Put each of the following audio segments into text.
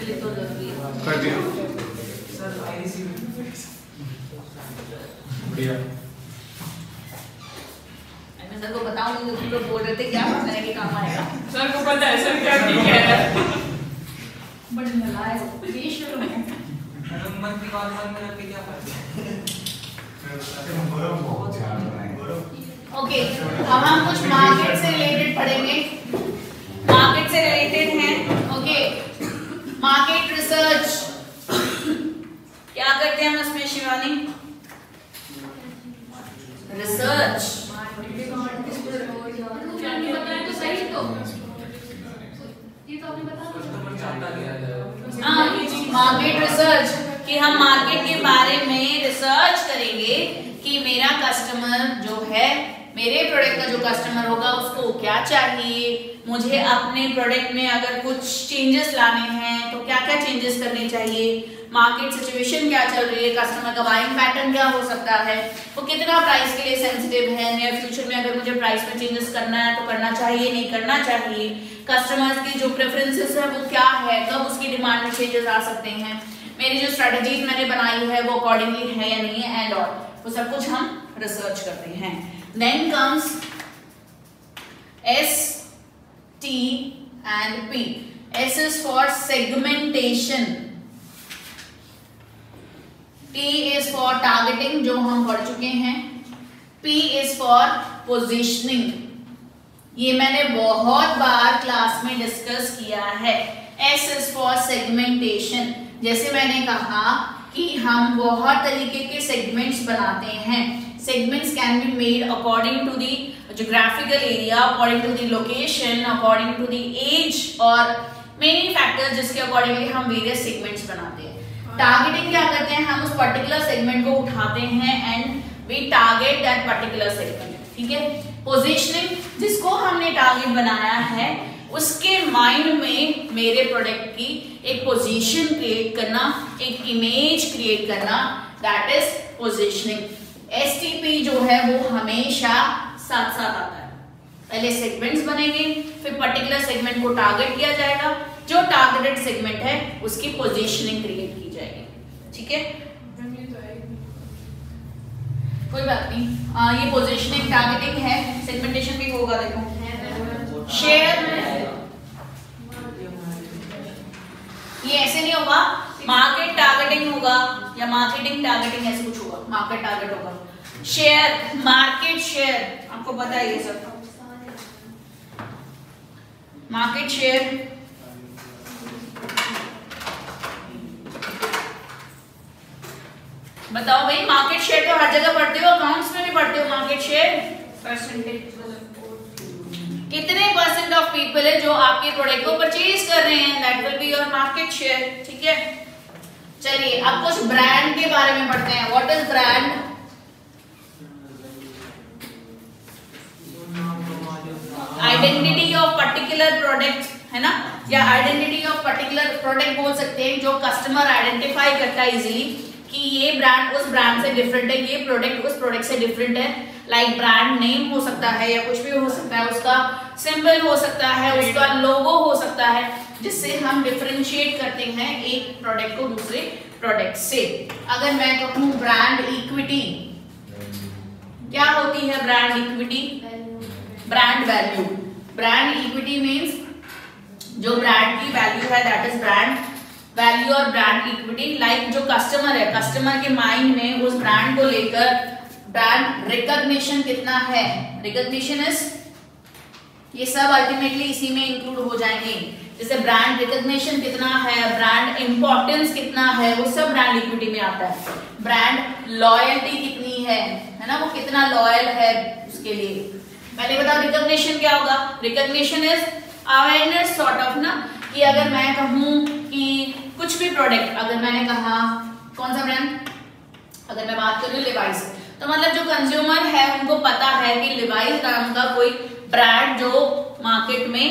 के लिए तो जरूरी है। कर दिया सर आईडीसी बढ़िया। मैं सर को बताऊंगी तो तुम लोग बोल रहे थे क्या पता है कि काम आएगा। सर को पता है सर क्या ठीक है। बट नलायक बेशर्म है। मन की बात मन में रख के क्या फायदा। ओके, अब हम कुछ मार्केट से रिलेटेड पढ़ेंगे। मार्केट से रिलेटेड है। ओके, मार्केट रिसर्च क्या करते हैं हम इसमें शिवानी? रिसर्च मार्केट रिसर्च कि हम मार्केट के बारे में रिसर्च करेंगे कि मेरा कस्टमर जो है, मेरे प्रोडक्ट का जो कस्टमर होगा उसको क्या चाहिए, मुझे अपने प्रोडक्ट में अगर कुछ चेंजेस लाने हैं तो क्या क्या चेंजेस करने चाहिए, मार्केट सिचुएशन क्या चल रही है, कस्टमर का बाइंग पैटर्न क्या हो सकता है, वो कितना प्राइस के लिए सेंसिटिव है, नियर फ्यूचर में अगर मुझे प्राइस में चेंजेस करना है तो करना चाहिए नहीं करना चाहिए, कस्टमर्स की जो प्रेफरेंसेस है वो क्या है, कब उसकी डिमांड में चेंजेस आ सकते हैं, मेरी जो स्ट्रेटजीज मैंने बनाई है वो अकॉर्डिंगली है या नहीं है, एंड ऑल वो सब कुछ हम रिसर्च करते हैं। Then comes S, T and P. S is for segmentation, T is for targeting जो हम पढ़ चुके हैं, P is for positioning, ये मैंने बहुत बार क्लास में डिस्कस किया है। S is for segmentation, जैसे मैंने कहा कि हम बहुत तरीके के सेगमेंट्स बनाते हैं। Segments can be made according to the geographical area, according to the location, according to the age और many factors जिसके accordingly हम various segments बनाते हैं। Targeting क्या करते हैं, हम उस particular segment को उठाते हैं and we target that particular segment, ठीक है। Positioning जिसको हमने टारगेट बनाया है उसके माइंड में मेरे प्रोडक्ट की एक पोजीशन क्रिएट करना, एक इमेज क्रिएट करना, दैट इज पोजीशनिंग। STP जो है वो हमेशा साथ साथ आता है। पहले सेगमेंट्स बनेंगे, फिर पर्टिकुलर सेगमेंट को टारगेट किया जाएगा, जो टारगेटेड सेगमेंट है उसकी पोजीशनिंग क्रिएट की जाएगी, ठीक है। कोई बात नहीं, ये पोजीशनिंग टारगेटिंग है, सेगमेंटेशन भी होगा। देखो शेयर, ये ऐसे नहीं होगा, मार्केट टारगेटिंग होगा या मार्केटिंग टारगेटिंग ऐसे कुछ होगा, मार्केट टारगेट होगा। शेयर, मार्केट शेयर आपको पता है ये सब, मार्केट शेयर। बताओ भाई, मार्केट शेयर तो हर जगह पढ़ते हो, अकाउंट्स में भी पढ़ते हो मार्केट शेयर। परसेंटेज, कितने परसेंट ऑफ पीपल है जो आपके प्रोडक्ट को परचेज कर रहे हैं, that will be your market share, ठीक है। चलिए अब कुछ ब्रांड के बारे में पढ़ते हैं। What is brand? Identity of particular product, है ना, या आइडेंटिटी ऑफ पर्टिकुलर प्रोडक्ट बोल सकते हैं, जो कस्टमर आइडेंटिफाई करता है इजीली कि ये ब्रांड उस ब्रांड से डिफरेंट है, ये प्रोडक्ट उस प्रोडक्ट से डिफरेंट है। लाइक ब्रांड नेम हो सकता है या कुछ भी हो सकता है, उसका सिंबल हो सकता है, उसका लोगो हो सकता है, जिससे हम डिफरेंशिएट करते हैं एक प्रोडक्ट को दूसरे प्रोडक्ट से। अगर मैं कहूँ ब्रांड इक्विटी, क्या होती है brand equity? Brand value. Brand equity means जो ब्रांड की वैल्यू है दैट इज ब्रांड वैल्यू और ब्रांड इक्विटी। लाइक जो कस्टमर है, कस्टमर के माइंड में उस ब्रांड को लेकर ब्रांड रिकॉग्निशन कितना है, रिकॉग्निशन इज, ये सब अल्टीमेटली इसी में इंक्लूड हो जाएंगे। जैसे ब्रांड रिकॉग्निशन कितना है, ब्रांड इंपॉर्टेंस कितना है, वो सब ब्रांड इक्विटी में आता है। ब्रांड लॉयल्टी कितनी है ना, वो कितना लॉयल है उसके लिए। पहले बताओ रिकॉग्निशन क्या होगा? Recognition is awareness sort of ना, कि अगर मैं कहूँ कि कुछ भी प्रोडक्ट, अगर मैंने कहा कौन सा ब्रांड, अगर मैं बात करूँ लिवाइस, तो मतलब जो कंज्यूमर है उनको पता है कि लिवाइस नाम का कोई ब्रांड जो मार्केट में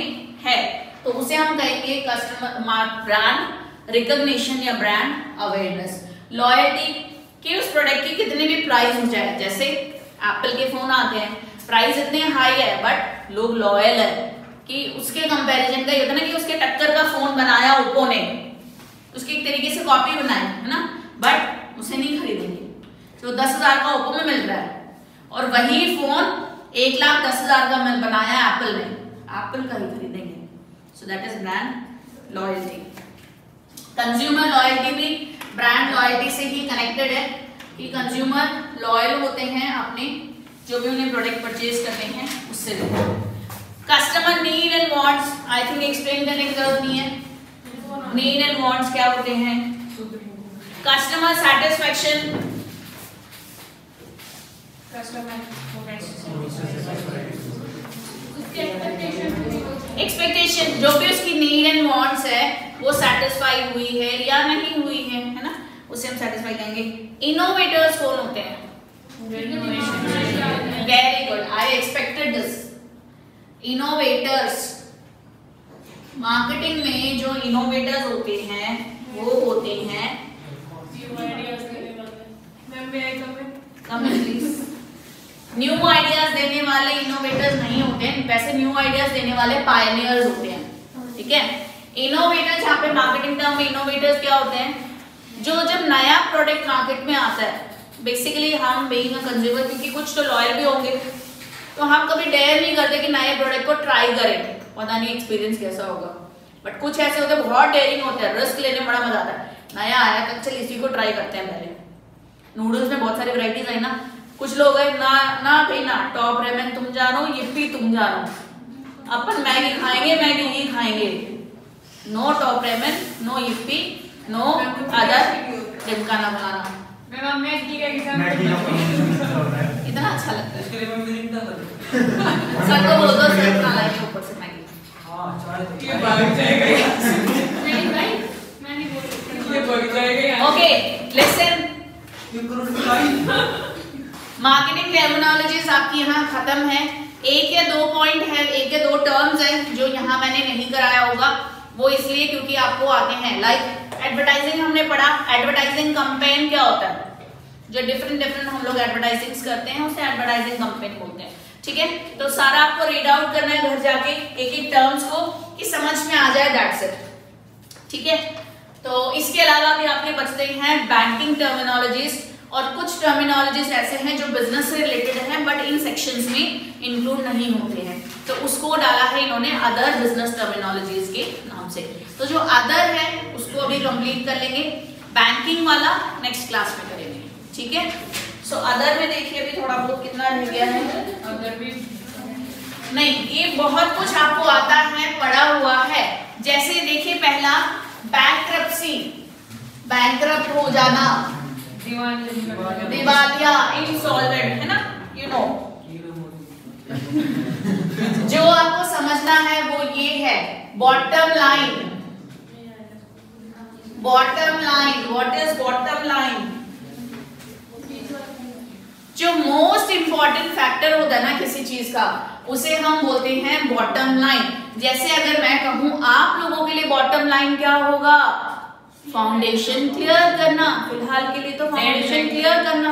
है, तो उसे हम कहेंगे कस्टमर ब्रांड रिकॉग्निशन या ब्रांड अवेयरनेस। लॉयल्टी कि उस प्रोडक्ट की कितनी भी प्राइस हो जाए, जैसे एप्पल के फोन आते हैं, प्राइस इतने हाई है बट लोग लॉयल है, कि उसके कंपैरिजन का ये होता है ना कि उसके टक्कर का फोन बनाया ओप्पो ने, उसकी एक तरीके से कॉपी बनाए, है ना, बट उसे नहीं खरीदेंगे। तो 10,000 का ओप्पो में मिल रहा है और वही फोन 1,10,000 का बनाया है एप्पल ने, एप्पल का ही खरीदेंगे। So that is brand loyalty. Consumer loyalty भी ब्रांड लॉयल्टी से ही कनेक्टेड है कि कंज्यूमर लॉयल होते हैं अपने जो भी उन्हें प्रोडक्ट परचेज करते हैं उससे। Customer need and wants, I think explain करने की जरूरत नहीं है। नीड एंड वांट्स क्या होते हैं? कस्टमर सेटिस्फेक्शन, एक्सपेक्टेशन, जो भी उसकी नीड एंड वांट्स है वो सेटिस्फाई हुई है या नहीं हुई है ना, उसे हम सेटिस्फाई करेंगे। इनोवेटर्स कौन होते हैं? Very good, I expected this. Innovators, marketing में जो इनोवेटर्स होते हैं वो होते हैं न्यू आइडियाज देने वाले इनोवेटर्स नहीं होते हैं, वैसे न्यू आइडियाज देने वाले पायनियर्स होते हैं। ठीक है, इनोवेटर्स यहाँ पे मार्केटिंग टर्म में इनोवेटर्स क्या होते हैं? जो जब नया प्रोडक्ट मार्केट में आता है, बेसिकली हम बीइंग अ कंज्यूमर, क्योंकि कुछ तो लॉयल भी होंगे, तो हम कभी डेयर नहीं करते कि नए प्रोडक्ट को ट्राई करें, पता नहीं एक्सपीरियंस कैसा होगा। बट कुछ ऐसे होते हैं बहुत डेयरिंग होते हैं, रिस्क लेने में बड़ा मजा आता है। नया आया तो चल इसी को ट्राई करते हैं पहले। नूडल्स में बहुत सारी वैरायटीज आई ना, कुछ लोग है ना ना भाई ना, टॉप रेमन तुम जानो, यिप्पी तुम जानो, अपन मैगी खाएंगे, मैगी ही खाएंगे। No Top Ramen, no Yippee, no other gymkhana बनाना। इतना अच्छा लगता है। सर को बोल दो सर बना लाएंगे ऊपर से Maggi. Okay listen, marketing terminologies आपकी यहाँ खत्म है। एक या दो पॉइंट है, एक या दो टर्म्स है जो यहाँ मैंने नहीं कराया होगा, वो इसलिए क्योंकि आपको आते हैं। लाइक एडवर्टाइजिंग हमने पढ़ा, एडवर्टाइजिंग कैंपेन क्या होता है? जो डिफरेंट हम लोग एडवर्टाइजिंग करते हैं उसे एडवर्टाइजिंग कैंपेन बोलते हैं। ठीक है, तो सारा आपको रीड आउट करना है घर जाके एक एक टर्म्स को कि समझ में आ जाए, दैट्स इट। ठीक है, तो इसके अलावा भी आपके बचते हैं बैंकिंग टर्मिनोलॉजीज और कुछ टर्मिनोलॉजीज ऐसे हैं जो बिजनेस से रिलेटेड हैं बट इन सेक्शंस में इंक्लूड नहीं होते हैं, तो उसको डाला है इन्होंने अदर बिजनेस टर्मिनोलॉजीज के नाम से। तो जो अदर है उसको अभी कंप्लीट कर लेंगे, बैंकिंग वाला नेक्स्ट क्लास में करेंगे। ठीक है, सो अदर में देखिए अभी थोड़ा बहुत कितना रह गया है। अदर भी नहीं, ये बहुत कुछ आपको आता है, पढ़ा हुआ है। जैसे देखिए पहला बैंक्रप्सी, बैंक्रप्ट हो जाना, दिवालिया, इंसॉल्वेंट, है ना, यू नो। जो आपको समझना है वो ये है bottom line. Bottom line, what is bottom line? जो मोस्ट इंपॉर्टेंट फैक्टर होता है ना किसी चीज का, उसे हम बोलते हैं बॉटम लाइन। जैसे अगर मैं कहूं आप लोगों के लिए बॉटम लाइन क्या होगा? फाउंडेशन क्लियर करना, फिलहाल के लिए तो फाउंडेशन क्लियर करना।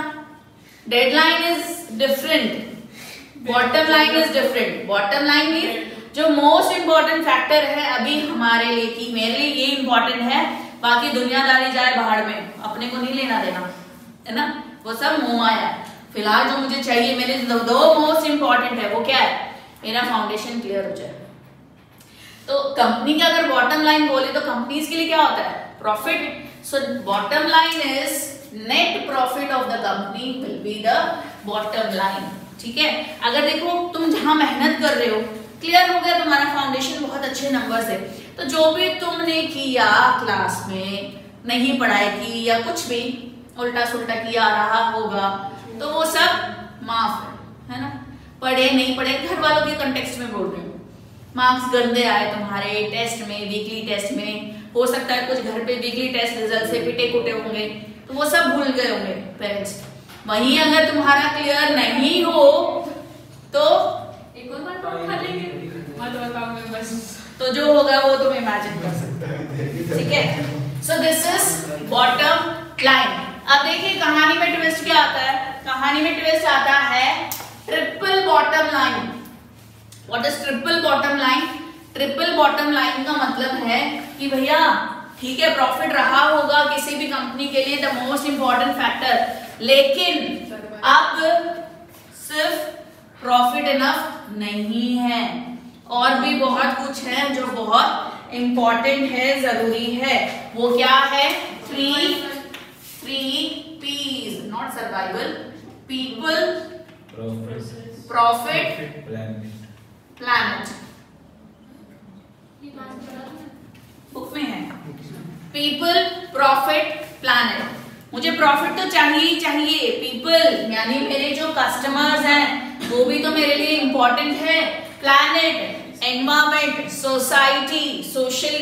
Deadline is different, bottom line is different. Bottom line is जो मोस्ट इंपॉर्टेंट फैक्टर है अभी हमारे लिए, कि मेरे लिए ये इंपॉर्टेंट है, बाकी दुनियादारी जाए बाहर में, अपने को नहीं लेना देना, है ना, वो सब मोमाया है। फिलहाल जो मुझे चाहिए, मेरे दो मोस्ट इंपॉर्टेंट है, वो क्या है? मेरा फाउंडेशन क्लियर हो जाए। तो कंपनी का अगर बॉटम लाइन बोले तो कंपनीज के लिए क्या होता है? Profit. So bottom line is net profit of the company will be the bottom line. ठीक है, अगर देखो तुम जहां मेहनत कर रहे हो, क्लियर हो गया तुम्हारा फाउंडेशन, बहुत अच्छे नंबर से, तो जो भी तुमने किया क्लास में, नहीं पढ़ाई की या कुछ भी उल्टा सुल्टा किया रहा होगा, तो वो सब माफ है ना। पढ़े नहीं पढ़े, घर वालों के कंटेक्स्ट में बोल रही हूँ। मार्क्स गंदे आए तुम्हारे टेस्ट में, वीकली टेस्ट में, हो सकता है कुछ घर पे वीकली टेस्ट रिजल्ट से पिटे कुटे होंगे, तो वो सब भूल गए होंगे पेरेंट्स। वहीं अगर तुम्हारा क्लियर नहीं हो तो एक और बार टॉप खा लेंगे, मत बताऊंगा बस, तो जो होगा वो तुम इमेजिन कर सकते हो। ठीक है, so this is bottom line. अब देखिए कहानी में ट्विस्ट क्या आता है? कहानी में ट्विस्ट आता है triple bottom line. What is triple bottom line? Triple bottom line का मतलब है कि भैया ठीक है, प्रॉफिट रहा होगा किसी भी कंपनी के लिए द मोस्ट इंपॉर्टेंट फैक्टर, लेकिन अब सिर्फ प्रॉफिट इनफ नहीं है, और भी बहुत कुछ है जो बहुत इंपॉर्टेंट है, जरूरी है। वो क्या है? Three Ps, not survival, people, profit, planet. Book में है पीपल, प्रॉफिट, प्लैनेट। मुझे प्रॉफिट तो चाहिए ही चाहिए, पीपल यानी मेरे जो कस्टमर्स हैं वो भी तो मेरे लिए इंपॉर्टेंट है, प्लैनेट, एनवायरमेंट, सोसाइटी, सोशल,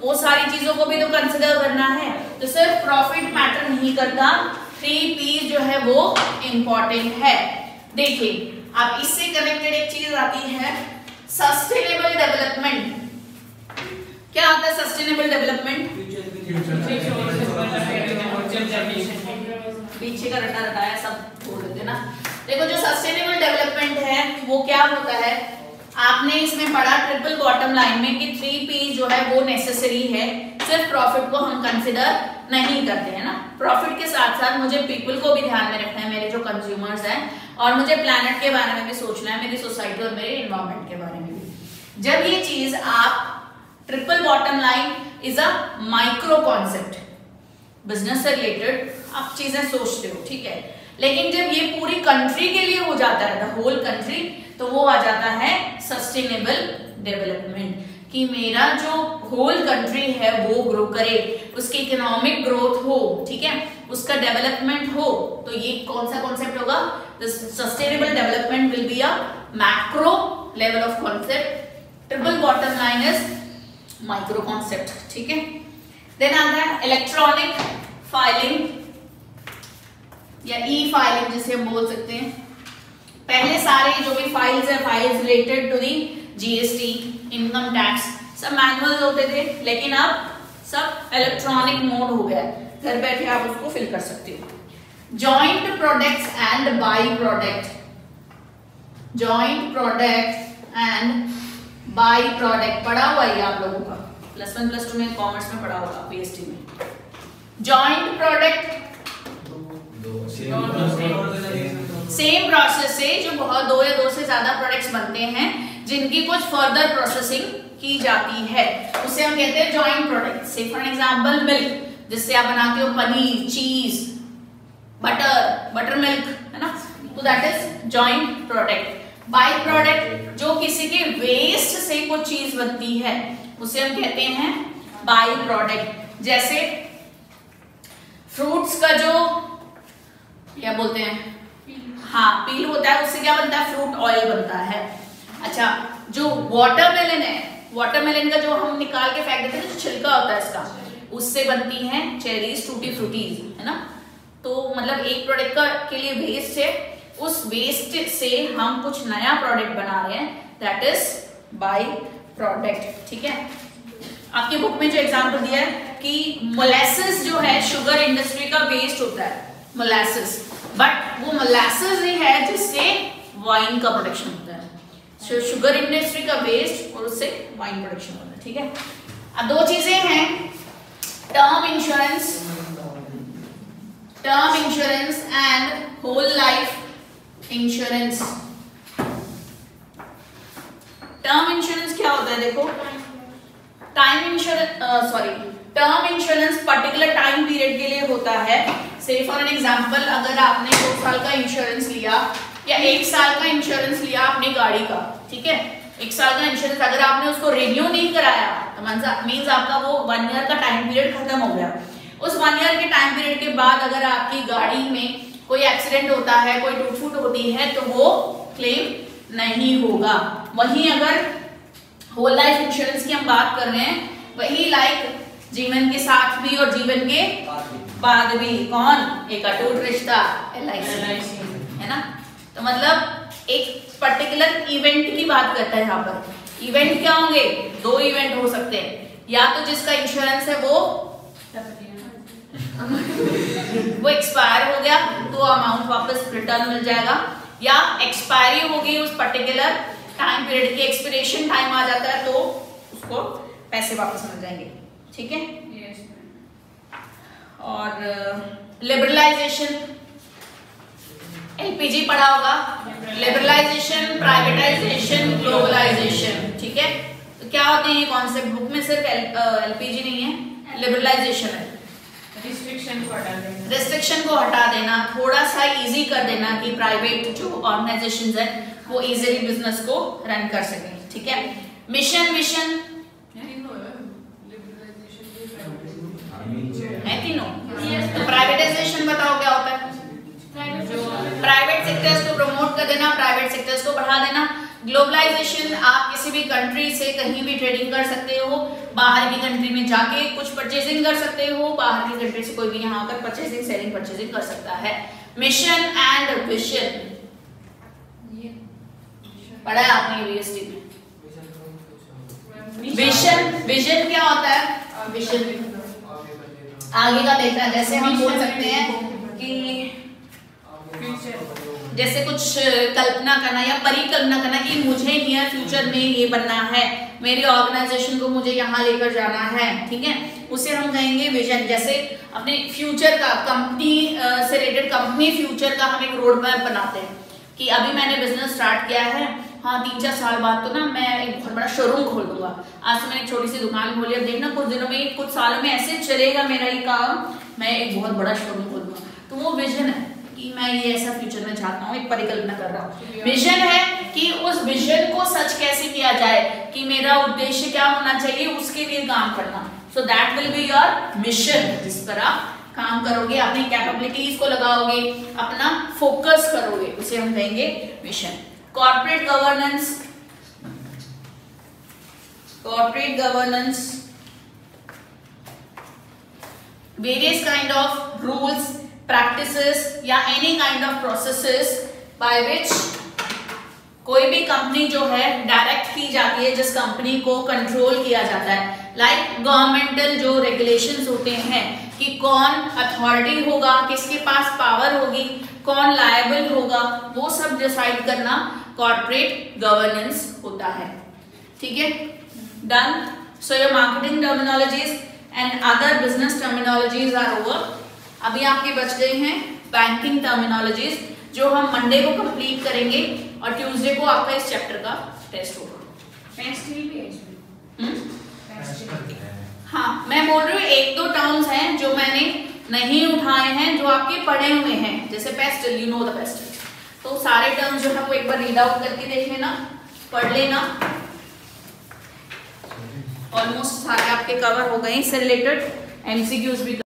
वो सारी चीजों को भी तो कंसिडर करना है। तो सिर्फ प्रॉफिट मैटर नहीं करता, 3P जो है वो इंपॉर्टेंट है। देखिए अब इससे कनेक्टेड एक चीज आती है सस्टेनेबल डेवलपमेंट। क्या होता है सस्टेनेबल डेवलपमेंट? पीछे का रटा रटाया सब बोल देते ना। देखो जो सस्टेनेबल डेवलपमेंट है वो क्या होता है, आपने इसमें पढ़ा ट्रिपल बॉटम लाइन में कि 3P जो है वो नेसेसरी है, सिर्फ प्रॉफिट को हम कंसिडर नहीं करते हैं ना। प्रॉफिट के साथ साथ मुझे पीपल को भी ध्यान में रखना है, मेरे जो कंज्यूमर्स हैं, और मुझे प्लैनेट के बारे में भी सोचना है, मेरी सोसाइटी और मेरे एनवायरमेंट के बारे में भी। जब ये चीज आप triple bottom line is a micro concept, business से रिलेटेड आप चीजें सोचते हो, ठीक है, लेकिन जब ये पूरी कंट्री के लिए हो जाता है, द होल कंट्री, तो वो आ जाता है सस्टेनेबल डेवलपमेंट, कि मेरा जो होल कंट्री है वो ग्रो करे, उसकी इकोनॉमिक ग्रोथ हो, ठीक है, उसका डेवलपमेंट हो। तो ये कौन सा कॉन्सेप्ट होगा? Sustainable development will be a macro level of concept, triple bottom line is micro concept, ठीक है। देन आता है इलेक्ट्रॉनिक फाइलिंग या ई फाइलिंग जिसे हम बोल सकते हैं। पहले सारे जो भी फाइल्स है, files related to the GST, income tax, सब मैनुअल होते थे, लेकिन अब सब इलेक्ट्रॉनिक मोड हो गया, घर बैठे आप उसको फिल कर सकते हो। Joint products and by product, joint product and by product पढ़ा हुआ है आप लोगों का, +1 +2 में कॉमर्स में पढ़ा होगा, पीएचडी में। जॉइंट प्रोडक्ट सेम प्रोसेस से जो बहुत 2 या 2 से ज्यादा प्रोडक्ट्स बनते हैं जिनकी कुछ फर्दर प्रोसेसिंग की जाती है, उसे हम कहते हैं जॉइंट प्रोडक्ट। से फॉर एग्जांपल मिल्क, जिससे आप बनाते हो पनीर, चीज, बटर मिल्क, है ना, तो that is joint product. By product जो किसी के वेस्ट से कुछ चीज बनती है उसे हम कहते हैं बाई प्रोडक्ट। जैसे फ्रूट्स का जो क्या बोलते हैं, हाँ पील होता है, उससे क्या बनता है? फ्रूट ऑयल बनता है। अच्छा, जो वाटरमेलन है, वाटरमेलन का जो हम निकाल के फेंक देते हैं, जो छिलका होता है इसका, उससे बनती हैं चेरीज, टूटी फ्रूटीज, है ना। तो मतलब एक प्रोडक्ट का के लिए वेस्ट है, उस वेस्ट से हम कुछ नया प्रोडक्ट बना रहे हैं, दैट इज बाई प्रोडक्ट, ठीक है। आपके बुक में जो एग्जांपल दिया है कि मोलेसेस जो है शुगर इंडस्ट्री का वेस्ट होता है, मोलेसेस, बट वो मोलेसेस ही है जिससे वाइन का प्रोडक्शन होता है। शुगर इंडस्ट्री का वेस्ट और उससे वाइन प्रोडक्शन होता है, ठीक है। अब 2 चीजें हैं, term insurance and whole life insurance. Term insurance क्या होता है? देखो, time insurance, term insurance particular time period के लिए होता है। से फॉर एन एग्जांपल, अगर आपने 2 साल का इंश्योरेंस लिया या 1 साल का इंश्योरेंस लिया अपनी गाड़ी का, ठीक है, 1 साल का इंश्योरेंस अगर आपने उसको रिन्यू नहीं कराया तो मींस आपका वो 1 ईयर का टाइम पीरियड खत्म हो गया। उस 1 ईयर के टाइम पीरियड के बाद अगर आपकी गाड़ी में कोई एक्सीडेंट होता है, कोई टूट फूट होती है, तो वो क्लेम नहीं होगा। वहीं अगर होल लाइफ इंश्योरेंस की हम बात कर रहे हैं, वही लाइक जीवन के साथ भी और जीवन के बाद भी, कौन? एक अटूट रिश्ता, LIC, है ना। तो मतलब एक पर्टिकुलर इवेंट की बात करता है यहाँ पर। इवेंट क्या होंगे? 2 इवेंट हो सकते हैं, या तो जिसका इंश्योरेंस है वो एक्सपायर हो गया तो अमाउंट वापस रिटर्न मिल जाएगा, या एक्सपायरी हो गई उस पर्टिकुलर टाइम पीरियड की, एक्सपिरेशन टाइम आ जाता है तो उसको पैसे वापस मिल जाएंगे, ठीक है। लिबरलाइजेशन, एलपीजी पढ़ा होगा, लिबरलाइजेशन, प्राइवेटाइजेशन, ग्लोबलाइजेशन, ठीक है। तो क्या होते हैं ये कॉन्सेप्ट, बुक में सिर्फ एलपीजी नहीं है, लिबरलाइजेशन है, रिस्ट्रिक्शन को हटा देना, रेस्ट्रिक्शन को हटा देना, थोड़ा सा इजी कर देना कि प्राइवेट जो ऑर्गेनाइजेशंस हैं वो इजीली बिजनेस को रन कर सकें, ठीक है। मिशन, मिशन है तीनों। तो प्राइवेटाइजेशन बताओ क्या होता है, प्राइवेट सेक्टर्स को प्रमोट कर देना, प्राइवेट सेक्टर्स को बढ़ा देना। ग्लोबलाइजेशन, आप किसी भी कंट्री से कहीं भी ट्रेडिंग कर सकते हो, बाहर की कंट्री में जाके कुछ परचेजिंग कर सकते हो, बाहर की कंट्री से कोई भी यहाँ आकर परचेजिंग, सेलिंग, परचेजिंग कर सकता है। मिशन एंड विजन पढ़ा है आपने यूनिवर्सिटी में। विजन, विजन क्या होता है, विजन आगे का देखना है। जैसे हम बोल सकते हैं कि जैसे कुछ कल्पना करना या परिकल्पना करना कि मुझे नियर फ्यूचर में ये बनना है, मेरी ऑर्गेनाइजेशन को मुझे यहाँ लेकर जाना है, ठीक है, उसे हम कहेंगे विजन। जैसे अपने फ्यूचर का, कंपनी से रिलेटेड कंपनी फ्यूचर का हम एक रोड मैप बनाते हैं कि अभी मैंने बिजनेस स्टार्ट किया है, हाँ 3-4 साल बाद तो ना मैं एक बहुत बड़ा शोरूम खोल दूंगा। आज तो मैंने एक छोटी सी दुकान खोली, अब देखना कुछ दिनों में, कुछ सालों में ऐसे चलेगा मेरा ये काम, मैं एक बहुत बड़ा शोरूम खोल दूंगा। तो वो विजन है कि मैं ये ऐसा फ्यूचर में चाहता हूँ, एक परिकल्पना कर रहा हूँ। विजन है कि उस विजन को सच कैसे किया जाए, कि मेरा उद्देश्य क्या होना चाहिए, उसके लिए काम करना। So that will be your mission, जिस पर आप काम करोगे, अपनी कैपेबिलिटीज को लगाओगे, अपना फोकस करोगे, उसे हम कहेंगे mission. Corporate governance, corporate governance, various kind of rules, practices या any kind of processes by which कोई भी कंपनी जो है डायरेक्ट की जाती है, जिस कंपनी को कंट्रोल किया जाता है। लाइक गवर्नमेंटल जो रेगुलेशंस होते हैं कि कौन अथॉरिटी होगा, किसके पास पावर होगी, कौन लायबल होगा, वो सब डिसाइड करना कॉर्पोरेट गवर्नेंस होता है, ठीक है। Done. So your marketing terminologies and other business terminologies are over. अभी आपके बच गए हैं बैंकिंग टर्मिनोलॉजीज, जो हम मंडे को कंप्लीट करेंगे और ट्यूसडे को आपका इस चैप्टर का टेस्ट होगा। हाँ, मैं बोल रही हूँ 1-2 टर्म्स हैं जो मैंने नहीं उठाए हैं, जो आपके पढ़े हुए हैं, जैसे pastel, you know the pastel. तो सारे टर्म्स जो है वो एक बार रीड आउट करके देख लेना, पढ़ लेना। ऑलमोस्ट सारे आपके कवर हो गए, इससे रिलेटेड एमसीक्यूज भी